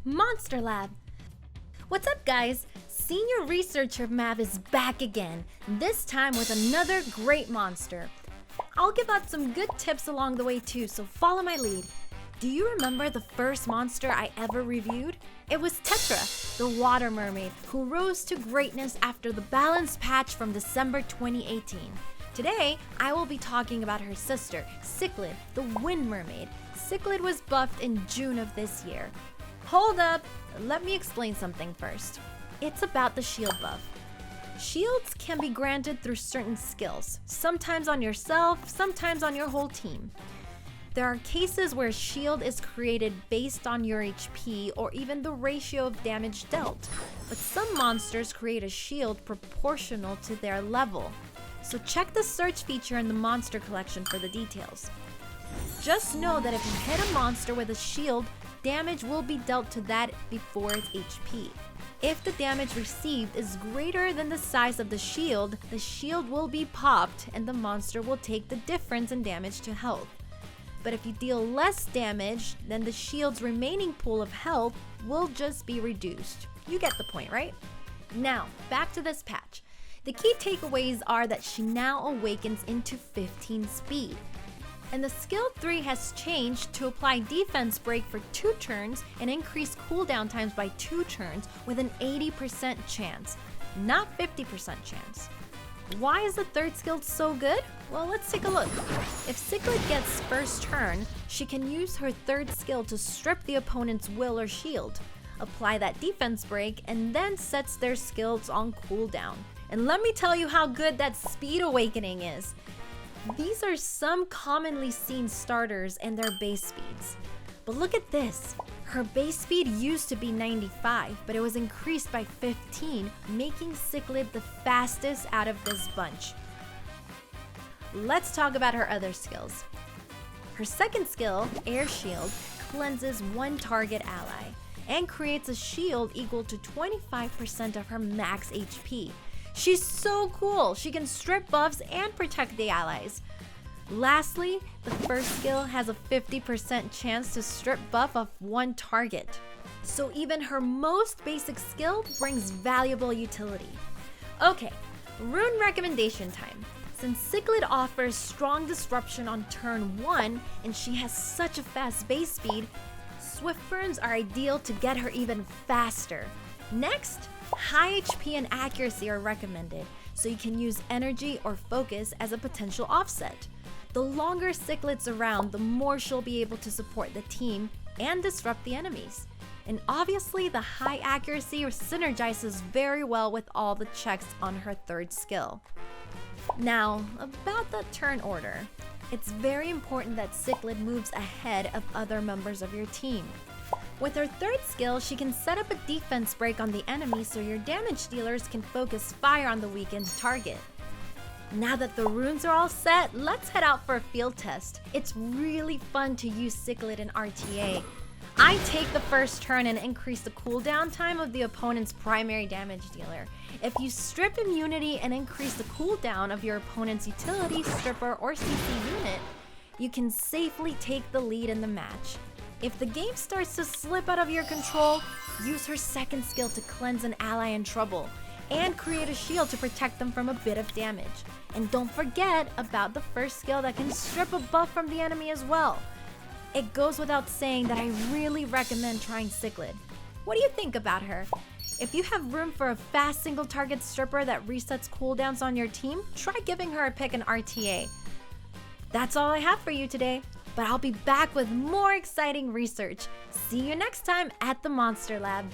Monster Lab. What's up, guys? Senior Researcher Mav is back again, this time with another great monster. I'll give out some good tips along the way too, so follow my lead. Do you remember the first monster I ever reviewed? It was Tetra, the water mermaid, who rose to greatness after the balance patch from December 2018. Today, I will be talking about her sister, Cichlid, the wind mermaid. Cichlid was buffed in June of this year. Hold up, let me explain something first. It's about the shield buff. Shields can be granted through certain skills, sometimes on yourself, sometimes on your whole team. There are cases where a shield is created based on your HP or even the ratio of damage dealt, but some monsters create a shield proportional to their level. So check the search feature in the monster collection for the details. Just know that if you hit a monster with a shield, damage will be dealt to that before its HP. If the damage received is greater than the size of the shield will be popped and the monster will take the difference in damage to health. But if you deal less damage, then the shield's remaining pool of health will just be reduced. You get the point, right? Now, back to this patch. The key takeaways are that she now awakens into 15 speed. And the skill 3 has changed to apply defense break for 2 turns and increase cooldown times by 2 turns with an 80% chance, not 50% chance. Why is the third skill so good? Well, let's take a look. If Cichlid gets first turn, she can use her third skill to strip the opponent's will or shield, apply that defense break, and then sets their skills on cooldown. And let me tell you how good that speed awakening is. These are some commonly seen starters and their base speeds. But look at this. Her base speed used to be 95, but it was increased by 15, making Cichlid the fastest out of this bunch. Let's talk about her other skills. Her second skill, Air Shield, cleanses one target ally and creates a shield equal to 25% of her max HP. She's so cool! She can strip buffs and protect the allies. Lastly, the first skill has a 50% chance to strip buff off one target. So even her most basic skill brings valuable utility. Okay, Rune Recommendation time. Since Cichlid offers strong disruption on turn 1 and she has such a fast base speed, Swift Burns are ideal to get her even faster. Next, high HP and accuracy are recommended, so you can use energy or focus as a potential offset. The longer Cichlid's around, the more she'll be able to support the team and disrupt the enemies. And obviously, the high accuracy synergizes very well with all the checks on her third skill. Now, about the turn order. It's very important that Cichlid moves ahead of other members of your team. With her third skill, she can set up a defense break on the enemy so your damage dealers can focus fire on the weakened target. Now that the runes are all set, let's head out for a field test. It's really fun to use Cichlid in RTA. I take the first turn and increase the cooldown time of the opponent's primary damage dealer. If you strip immunity and increase the cooldown of your opponent's utility, stripper, or CC unit, you can safely take the lead in the match. If the game starts to slip out of your control, use her second skill to cleanse an ally in trouble and create a shield to protect them from a bit of damage. And don't forget about the first skill that can strip a buff from the enemy as well. It goes without saying that I really recommend trying Cichlid. What do you think about her? If you have room for a fast single target stripper that resets cooldowns on your team, try giving her a pick in RTA. That's all I have for you today, but I'll be back with more exciting research. See you next time at the Monster Lab.